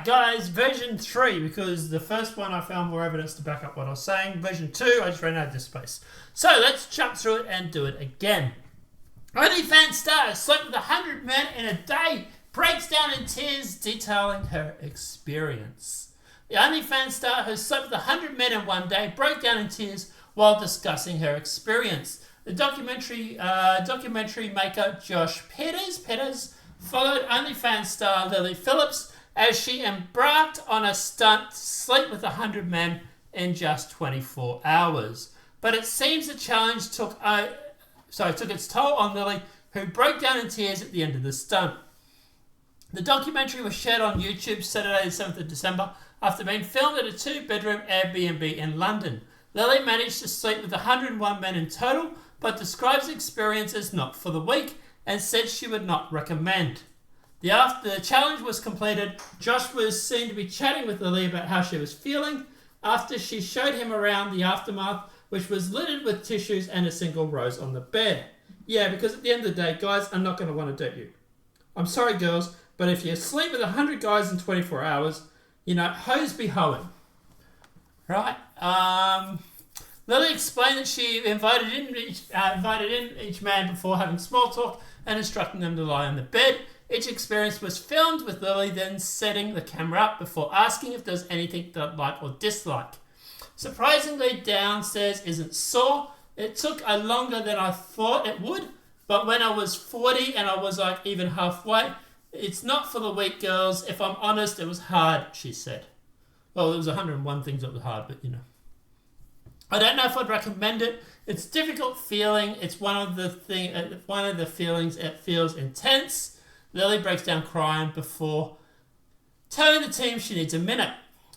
guys, version 3, because the first one I found more evidence to back up what I was saying. Version 2, I just ran out of space. So let's jump through it and do it again. OnlyFans star slept with 100 men in a day, breaks down in tears detailing her experience. The OnlyFans star who slept with 100 men in one day broke down in tears while discussing her experience. The documentary maker Josh Peters followed OnlyFans star Lily Phillips as she embarked on a stunt to sleep with 100 men in just 24 hours. But it seems the challenge took its toll on Lily, who broke down in tears at the end of the stunt. The documentary was shared on YouTube Saturday the 7th of December after being filmed at a 2-bedroom Airbnb in London. Lily managed to sleep with 101 men in total, but describes the experience as not for the weak and said she would not recommend. After the challenge was completed, Josh was seen to be chatting with Lily about how she was feeling after she showed him around the aftermath, which was littered with tissues and a single rose on the bed. Yeah, because at the end of the day, guys are not going to want to date you. I'm sorry, girls, but if you sleep with 100 guys in 24 hours, hoes be hoeing. Right? Lily explained that she invited in each man before having small talk and instructing them to lie on the bed. Each experience was filmed with Lily then setting the camera up before asking if there's anything to like or dislike. Surprisingly, downstairs isn't sore. It took longer than I thought it would, but when I was 40 and I was like even halfway, it's not for the weak, girls. If I'm honest, it was hard, she said. Well, there was 101 things that were hard, but I don't know if I'd recommend it. It's a difficult feeling. It's one of the feelings. It feels intense. Lily breaks down crying before telling the team she needs a minute.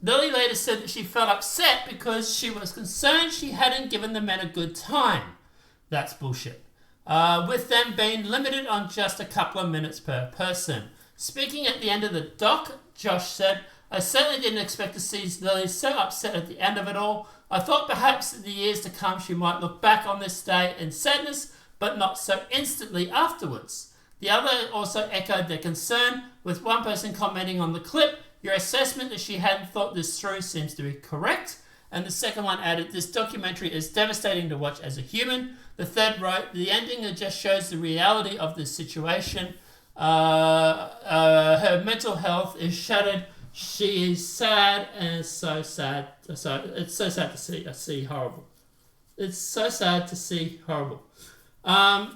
Lily later said that she felt upset because she was concerned she hadn't given the men a good time. That's bullshit. With them being limited on just a couple of minutes per person. Speaking at the end of the doc, Josh said, "I certainly didn't expect to see Lily so upset at the end of it all. I thought perhaps in the years to come she might look back on this day in sadness, but not so instantly afterwards." The other also echoed their concern, with one person commenting on the clip, "Your assessment that she hadn't thought this through seems to be correct." And the second one added, "This documentary is devastating to watch as a human." The third wrote, "The ending just shows the reality of this situation. Her mental health is shattered. She is sad, and it's so sad. It's so sad to see horrible. It's so sad to see horrible."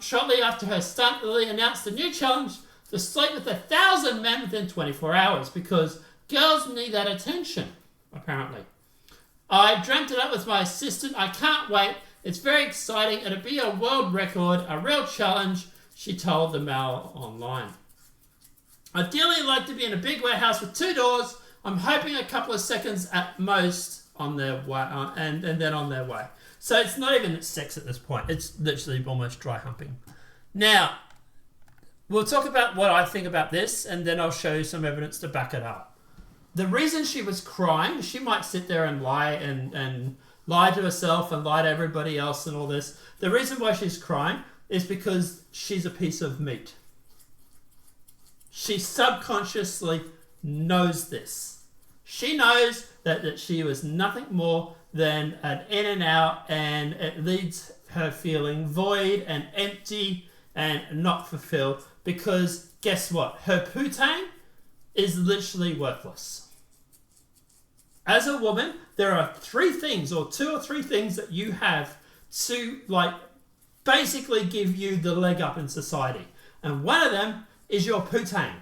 Shortly after her stunt, Lily announced a new challenge to sleep with 1,000 men within 24 hours because girls need that attention, apparently. "I dreamt it up with my assistant. I can't wait. It's very exciting. It'll be a world record, a real challenge," she told the Mail Online. "Ideally, I'd like to be in a big warehouse with 2 doors. I'm hoping a couple of seconds at most on their way, and then on their way." So it's not even sex at this point. It's literally almost dry humping. Now, we'll talk about what I think about this, and then I'll show you some evidence to back it up. The reason she was crying, she might sit there and lie and lie to herself and lie to everybody else and all this. The reason why she's crying is because she's a piece of meat. She subconsciously knows this. She knows that she was nothing more than an in and out, and it leaves her feeling void and empty and not fulfilled because guess what? Her putain is literally worthless. As a woman, there are 3 things or 2 or 3 things that you have to basically give you the leg up in society. And one of them is your putain.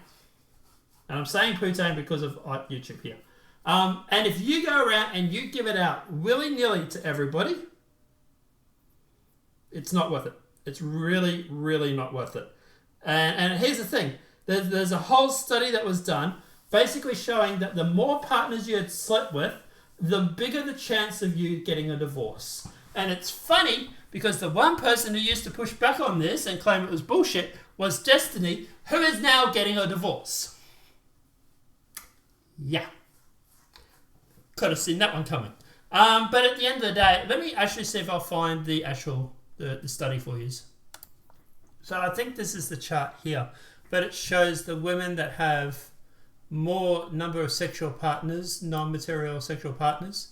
And I'm saying putain because of YouTube here. And if you go around and you give it out willy-nilly to everybody, it's not worth it. It's really, really not worth it. And here's the thing. There's a whole study that was done basically showing that the more partners you had slept with, the bigger the chance of you getting a divorce. And it's funny because the one person who used to push back on this and claim it was bullshit was Destiny, who is now getting a divorce. Yeah. Could have seen that one coming. But at the end of the day, let me actually see if I'll find the actual the study for you. So I think this is the chart here, but it shows the women that have more number of sexual partners, non-material sexual partners,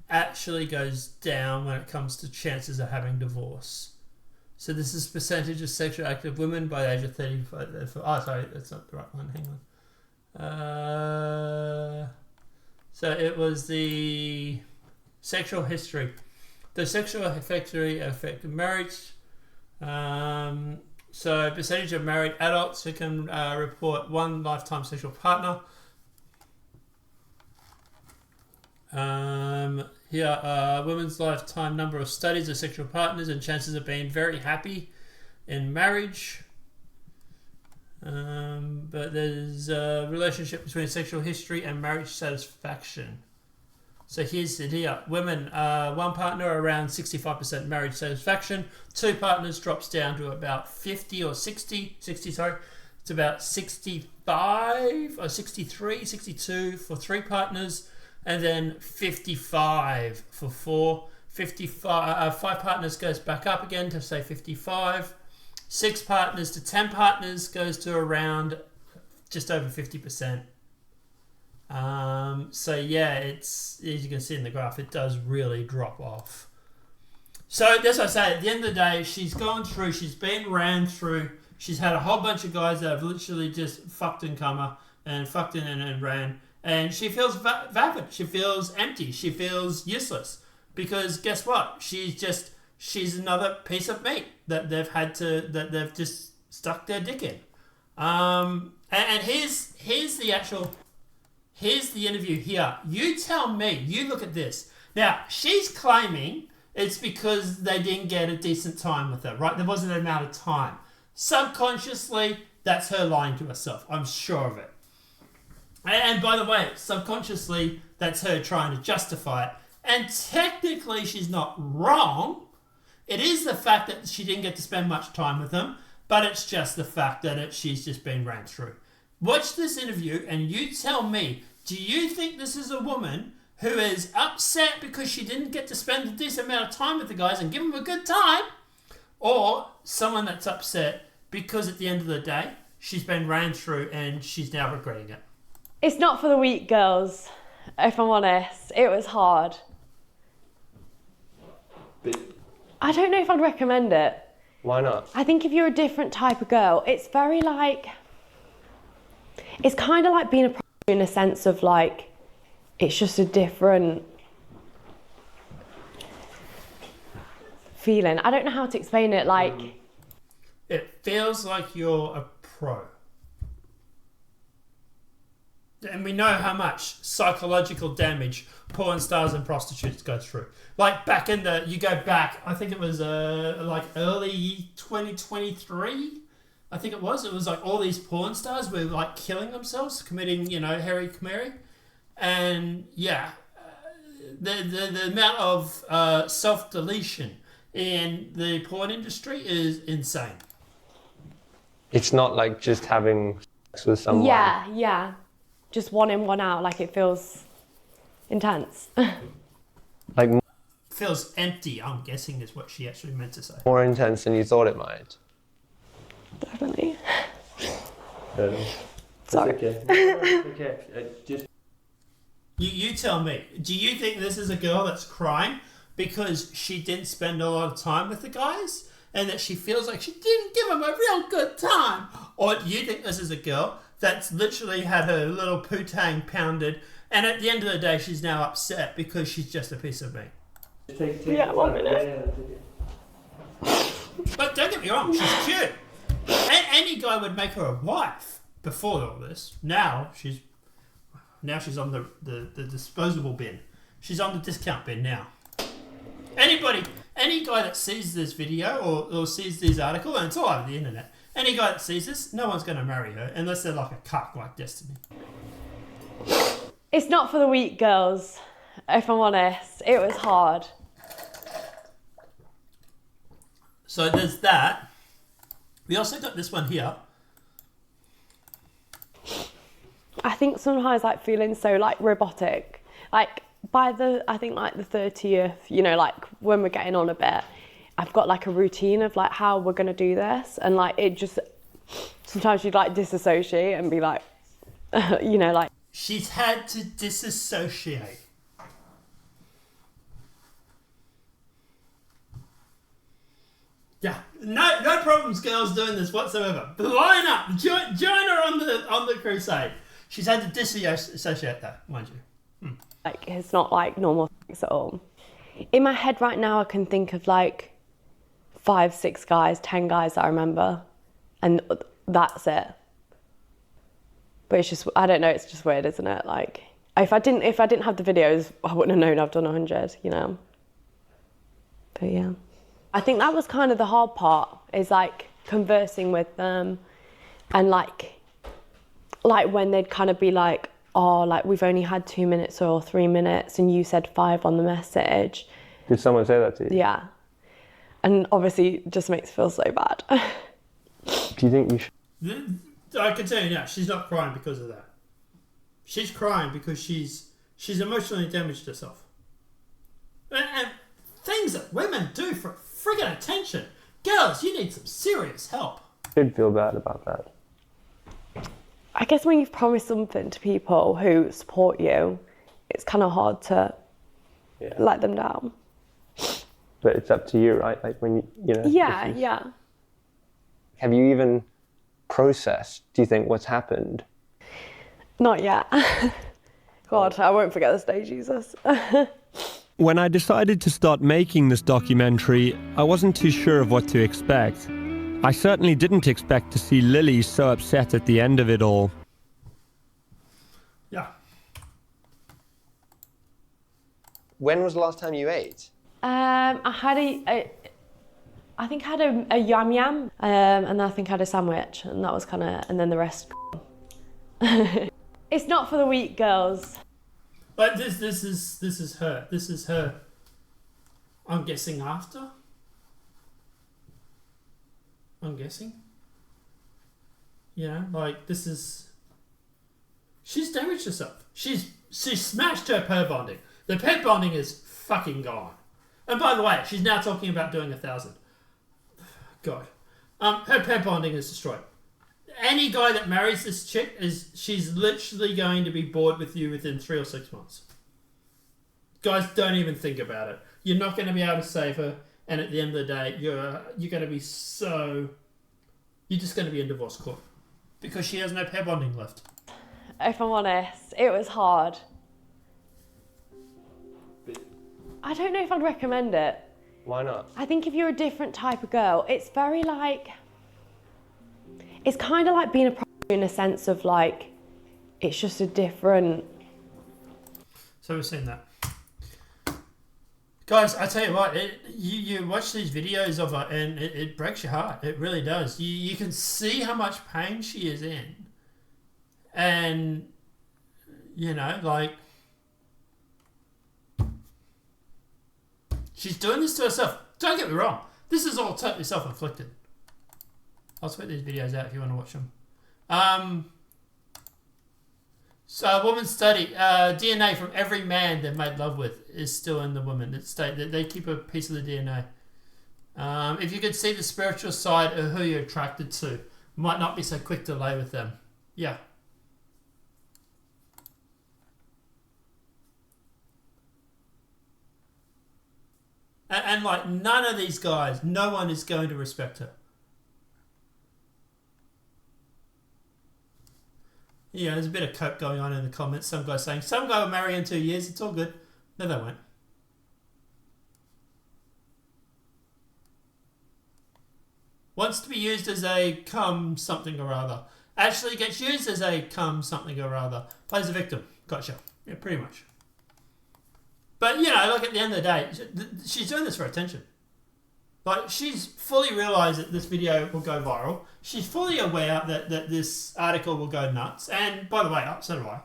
actually goes down when it comes to chances of having divorce. So this is percentage of sexually active women by the age of 35. Oh, sorry, that's not the right one. Hang on. So it was the sexual history. The sexual history affected marriage. So percentage of married adults who can report one lifetime sexual partner. Here, women's lifetime number of studies of sexual partners and chances of being very happy in marriage. But there's a relationship between sexual history and marriage satisfaction. So here's it here. Women, one partner around 65% marriage satisfaction. Two partners drops down to about 50 or 60, sorry. It's about 65 or 63, 62 for three partners. And then 55 for four. 55, 5 partners goes back up again to say 55. 6 partners to 10 partners goes to around just over 50%. So yeah, it's, as you can see in the graph, it does really drop off. So that's what I say, at the end of the day, she's gone through, she's been ran through, she's had a whole bunch of guys that have literally just fucked and come her and fucked in and ran. And she feels vapid. She feels empty. She feels useless. Because guess what? She's another piece of meat that they've just stuck their dick in. And here's the interview here. You tell me, you look at this. Now, she's claiming it's because they didn't get a decent time with her, right? There wasn't an amount of time. Subconsciously, that's her lying to herself. I'm sure of it. And by the way, subconsciously, that's her trying to justify it. And technically, she's not wrong. It is the fact that she didn't get to spend much time with them, but it's just the fact that she's just been ran through. Watch this interview and you tell me, do you think this is a woman who is upset because she didn't get to spend a decent amount of time with the guys and give them a good time? Or someone that's upset because at the end of the day, she's been ran through and she's now regretting it? It's not for the weak, girls, if I'm honest. It was hard. But I don't know if I'd recommend it. why not? I think if you're a different type of girl, it's very like... It's kind of like being a prostitute in a sense of like, it's just a different feeling. I don't know how to explain it, like... It feels like you're a pro. And we know how much psychological damage porn stars and prostitutes go through. Like back in the, you go back, I think it was like early 2023, I think it was like all these porn stars were like killing themselves, committing, hara-kiri. And yeah, the amount of self-deletion in the porn industry is insane. It's not like just having sex with someone. Yeah. Just one in, one out, like it feels intense. Like Feels empty, I'm guessing is what she actually meant to say. more intense than you thought it might. Definitely. Sorry. Sorry. Okay. You tell me, do you think this is a girl that's crying because she didn't spend a lot of time with the guys and that she feels like she didn't give them a real good time? Or do you think this is a girl that's literally had her little poo-tang pounded and at the end of the day she's now upset because she's just a piece of meat? Yeah, 1 minute. But don't get me wrong, she's cute. Any guy would make her a wife before all this. Now she's on the disposable bin. She's on the discount bin now. Any guy that sees this video or sees this article, and it's all over the internet, any guy that sees this, no one's going to marry her unless they're like a cuck like Destiny. It's not for the weak, girls, if I'm honest. It was hard. So there's that. We also got this one here. I think sometimes like feeling so like robotic. Like by the 30th, like when we're getting on a bit, I've got like a routine of like how we're gonna do this, and like it just sometimes you'd like disassociate and be like, like She's had to disassociate. Yeah, no problems, girls, doing this whatsoever. But line up, join her on the crusade. She's had to disassociate that, mind you. Like, it's not like normal sex at all. In my head right now, I can think of like 5, 6 guys, 10 guys that I remember, and that's it. But it's just, I don't know, it's just weird, isn't it? Like, if I didn't have the videos, I wouldn't have known I've done 100, you know? But yeah. I think that was kind of the hard part, is like conversing with them, and like when they'd kind of be like, oh, like we've only had 2 minutes or 3 minutes and you said 5 on the message. Did someone say that to you? Yeah. And obviously it just makes me feel so bad. Do you think you should? I can tell you now, she's not crying because of that. She's crying because she's emotionally damaged herself. And things that women do for friggin' attention. Girls, you need some serious help. I should feel bad about that. I guess when you've promised something to people who support you, it's kind of hard to let them down. But it's up to you, right? Like when you know. Yeah. Have you even processed, do you think, what's happened? Not yet. God, I won't forget this day, Jesus. When I decided to start making this documentary, I wasn't too sure of what to expect. I certainly didn't expect to see Lily so upset at the end of it all. Yeah. When was the last time you ate? I had I think I had a yum yum, and then I think I had a sandwich, and that was kind of, and then the rest. It's not for the weak, girls. But this is her. This is her. I'm guessing after. I'm guessing. You know, like this is. She's damaged herself. She's smashed her pair bonding. The pair bonding is fucking gone. And by the way, she's now talking about doing 1,000. God, her pair bonding is destroyed. Any guy that marries this chick she's literally going to be bored with you within 3 or 6 months. Guys, don't even think about it. You're not going to be able to save her, and at the end of the day, you're going to be you're just going to be in divorce court because she has no pair bonding left. If I'm honest, it was hard. I don't know if I'd recommend it. Why not? I think if you're a different type of girl, it's very like, it's kind of like being a prostitute in a sense of like, it's just a different. So we're seeing that. Guys, I tell you what, you watch these videos of her and it breaks your heart. It really does. You can see how much pain she is in. And, you know, like, she's doing this to herself. Don't get me wrong. This is all totally self-inflicted. I'll tweet these videos out if you want to watch them. So a woman's study, DNA from every man they've made love with is still in the woman. They keep a piece of the DNA. If you could see the spiritual side of who you're attracted to, might not be so quick to lay with them. Yeah. And like none of these guys, no one is going to respect her. Yeah, there's a bit of cope going on in the comments. Some guy saying, some guy will marry in 2 years, it's all good. No, they won't. Wants to be used as a cum something or other. Actually gets used as a cum something or other. Plays a victim. Gotcha. Yeah, pretty much. But, you know, like at the end of the day, she's doing this for attention. Like, she's fully realised that this video will go viral. She's fully aware that this article will go nuts. And, by the way, so do I.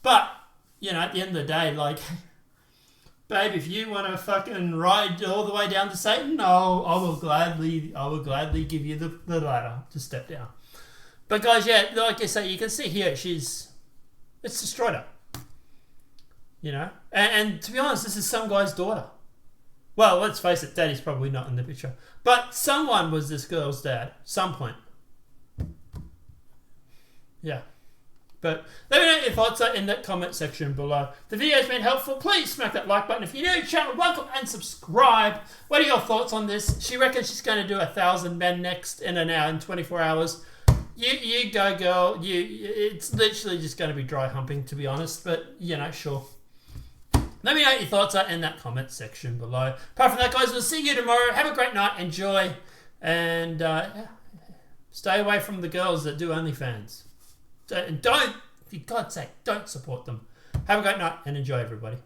But, you know, at the end of the day, like, babe, if you want to fucking ride all the way down to Satan, I will gladly give you the ladder to step down. But, guys, yeah, like I say, you can see here, it's destroyed her. You know? And to be honest, this is some guy's daughter. Well, let's face it, daddy's probably not in the picture. But someone was this girl's dad, some point. Yeah. But let me know your thoughts in that comment section below. If the video's been helpful, please smack that like button. If you're new to the channel, welcome and subscribe. What are your thoughts on this? She reckons she's going to do 1,000 men next in an hour, in 24 hours. You go, girl. It's literally just going to be dry humping, to be honest. But, sure. Let me know what your thoughts are in that comment section below. Apart from that, guys, we'll see you tomorrow. Have a great night. Enjoy. And stay away from the girls that do OnlyFans. And don't, for God's sake, don't support them. Have a great night and enjoy, everybody.